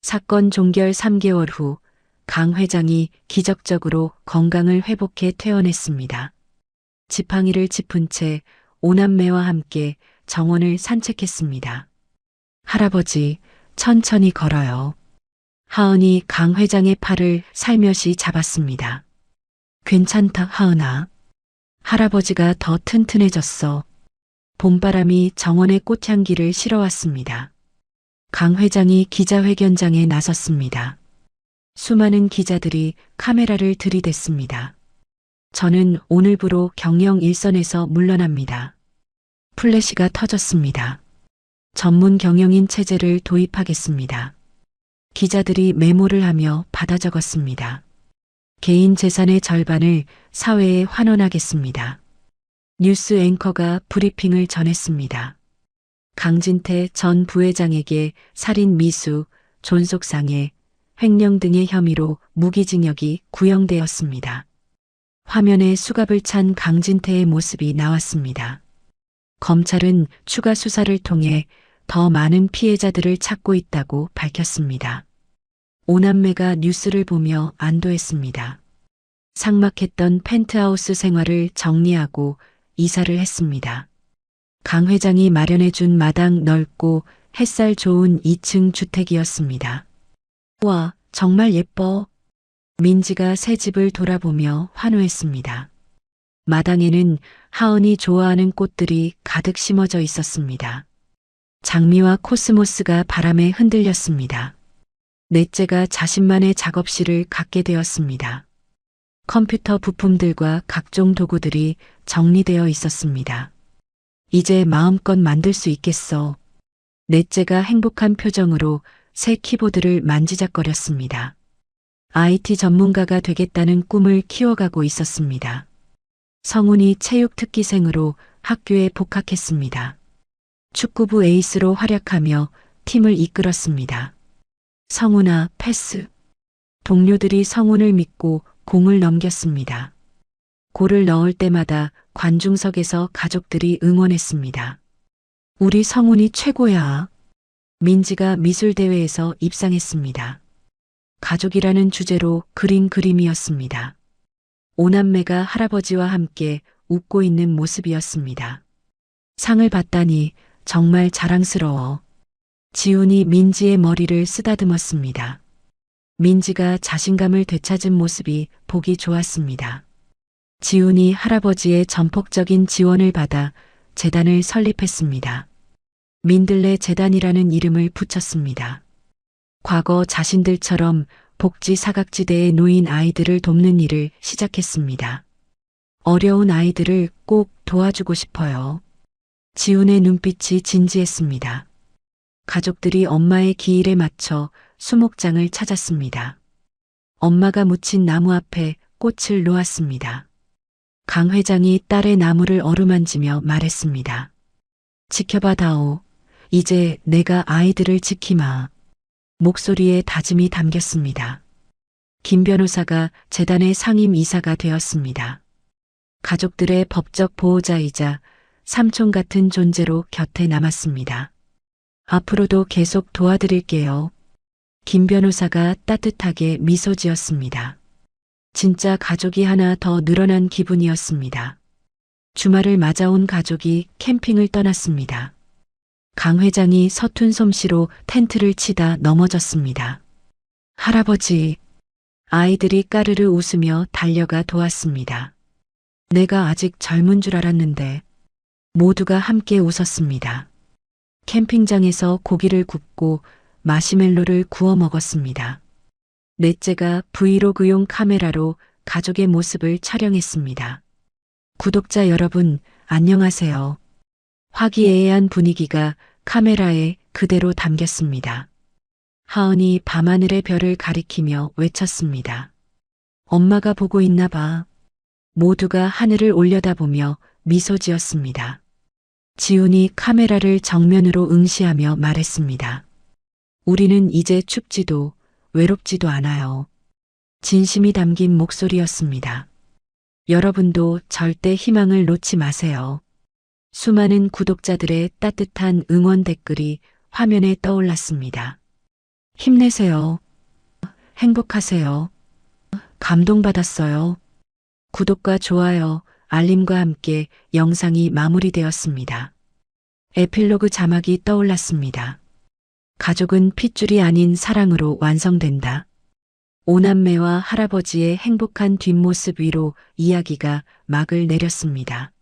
사건 종결 3개월 후 강 회장이 기적적으로 건강을 회복해 퇴원했습니다. 지팡이를 짚은 채 오남매와 함께 정원을 산책했습니다. 할아버지, 천천히 걸어요. 하은이 강 회장의 팔을 살며시 잡았습니다. 괜찮다, 하은아. 할아버지가 더 튼튼해졌어. 봄바람이 정원의 꽃향기를 실어왔습니다. 강 회장이 기자회견장에 나섰습니다. 수많은 기자들이 카메라를 들이댔습니다. 저는 오늘부로 경영 일선에서 물러납니다. 플래시가 터졌습니다. 전문 경영인 체제를 도입하겠습니다. 기자들이 메모를 하며 받아 적었습니다. 개인 재산의 절반을 사회에 환원하겠습니다. 뉴스 앵커가 브리핑을 전했습니다. 강진태 전 부회장에게 살인 미수, 존속상해, 횡령 등의 혐의로 무기징역이 구형되었습니다. 화면에 수갑을 찬 강진태의 모습이 나왔습니다. 검찰은 추가 수사를 통해 더 많은 피해자들을 찾고 있다고 밝혔습니다. 오남매가 뉴스를 보며 안도했습니다. 삭막했던 펜트하우스 생활을 정리하고 이사를 했습니다. 강 회장이 마련해준 마당 넓고 햇살 좋은 2층 주택이었습니다. 와, 정말 예뻐. 민지가 새 집을 돌아보며 환호했습니다. 마당에는 하은이 좋아하는 꽃들이 가득 심어져 있었습니다. 장미와 코스모스가 바람에 흔들렸습니다. 넷째가 자신만의 작업실을 갖게 되었습니다. 컴퓨터 부품들과 각종 도구들이 정리되어 있었습니다. 이제 마음껏 만들 수 있겠어. 넷째가 행복한 표정으로 새 키보드를 만지작거렸습니다. IT 전문가가 되겠다는 꿈을 키워가고 있었습니다. 성훈이 체육 특기생으로 학교에 복학했습니다. 축구부 에이스로 활약하며 팀을 이끌었습니다. 성훈아, 패스. 동료들이 성훈을 믿고 공을 넘겼습니다. 골을 넣을 때마다 관중석에서 가족들이 응원했습니다. 우리 성훈이 최고야. 민지가 미술대회에서 입상했습니다. 가족이라는 주제로 그린 그림이었습니다. 오남매가 할아버지와 함께 웃고 있는 모습이었습니다. 상을 받다니 정말 자랑스러워. 지훈이 민지의 머리를 쓰다듬었습니다. 민지가 자신감을 되찾은 모습이 보기 좋았습니다. 지훈이 할아버지의 전폭적인 지원을 받아 재단을 설립했습니다. 민들레 재단이라는 이름을 붙였습니다. 과거 자신들처럼 복지 사각지대에 놓인 아이들을 돕는 일을 시작했습니다. 어려운 아이들을 꼭 도와주고 싶어요. 지훈의 눈빛이 진지했습니다. 가족들이 엄마의 기일에 맞춰 수목장을 찾았습니다. 엄마가 묻힌 나무 앞에 꽃을 놓았습니다. 강 회장이 딸의 나무를 어루만지며 말했습니다. 지켜봐 다오. 이제 내가 아이들을 지키마. 목소리에 다짐이 담겼습니다. 김 변호사가 재단의 상임 이사가 되었습니다. 가족들의 법적 보호자이자 삼촌 같은 존재로 곁에 남았습니다. 앞으로도 계속 도와드릴게요. 김 변호사가 따뜻하게 미소 지었습니다. 진짜 가족이 하나 더 늘어난 기분이었습니다. 주말을 맞아온 가족이 캠핑을 떠났습니다. 강 회장이 서툰 솜씨로 텐트를 치다 넘어졌습니다. 할아버지, 아이들이 까르르 웃으며 달려가 도왔습니다. 내가 아직 젊은 줄 알았는데 모두가 함께 웃었습니다. 캠핑장에서 고기를 굽고 마시멜로를 구워 먹었습니다. 넷째가 브이로그용 카메라로 가족의 모습을 촬영했습니다. 구독자 여러분, 안녕하세요. 화기애애한 분위기가 카메라에 그대로 담겼습니다. 하은이 밤하늘의 별을 가리키며 외쳤습니다. 엄마가 보고 있나 봐. 모두가 하늘을 올려다보며 미소 지었습니다. 지훈이 카메라를 정면으로 응시하며 말했습니다. 우리는 이제 춥지도 외롭지도 않아요. 진심이 담긴 목소리였습니다. 여러분도 절대 희망을 놓지 마세요. 수많은 구독자들의 따뜻한 응원 댓글이 화면에 떠올랐습니다. 힘내세요. 행복하세요. 감동받았어요. 구독과 좋아요, 알림과 함께 영상이 마무리되었습니다. 에필로그 자막이 떠올랐습니다. 가족은 핏줄이 아닌 사랑으로 완성된다. 오남매와 할아버지의 행복한 뒷모습 위로 이야기가 막을 내렸습니다.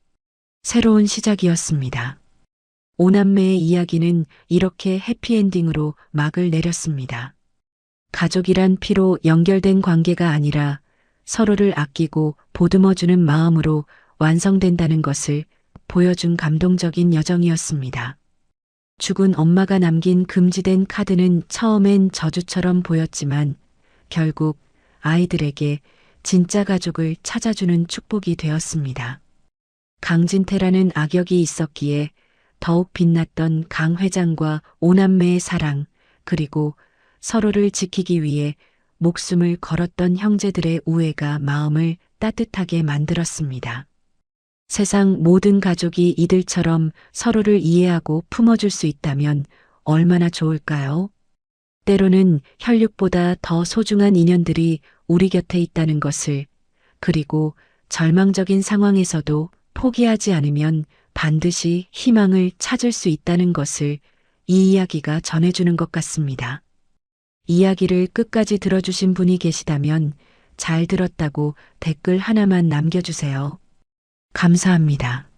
새로운 시작이었습니다. 오남매의 이야기는 이렇게 해피엔딩으로 막을 내렸습니다. 가족이란 피로 연결된 관계가 아니라 서로를 아끼고 보듬어주는 마음으로 완성된다는 것을 보여준 감동적인 여정이었습니다. 죽은 엄마가 남긴 금지된 카드는 처음엔 저주처럼 보였지만 결국 아이들에게 진짜 가족을 찾아주는 축복이 되었습니다. 강진태라는 악역이 있었기에 더욱 빛났던 강 회장과 오남매의 사랑, 그리고 서로를 지키기 위해 목숨을 걸었던 형제들의 우애가 마음을 따뜻하게 만들었습니다. 세상 모든 가족이 이들처럼 서로를 이해하고 품어줄 수 있다면 얼마나 좋을까요? 때로는 혈육보다 더 소중한 인연들이 우리 곁에 있다는 것을, 그리고 절망적인 상황에서도 포기하지 않으면 반드시 희망을 찾을 수 있다는 것을 이 이야기가 전해주는 것 같습니다. 이야기를 끝까지 들어주신 분이 계시다면 잘 들었다고 댓글 하나만 남겨주세요. 감사합니다.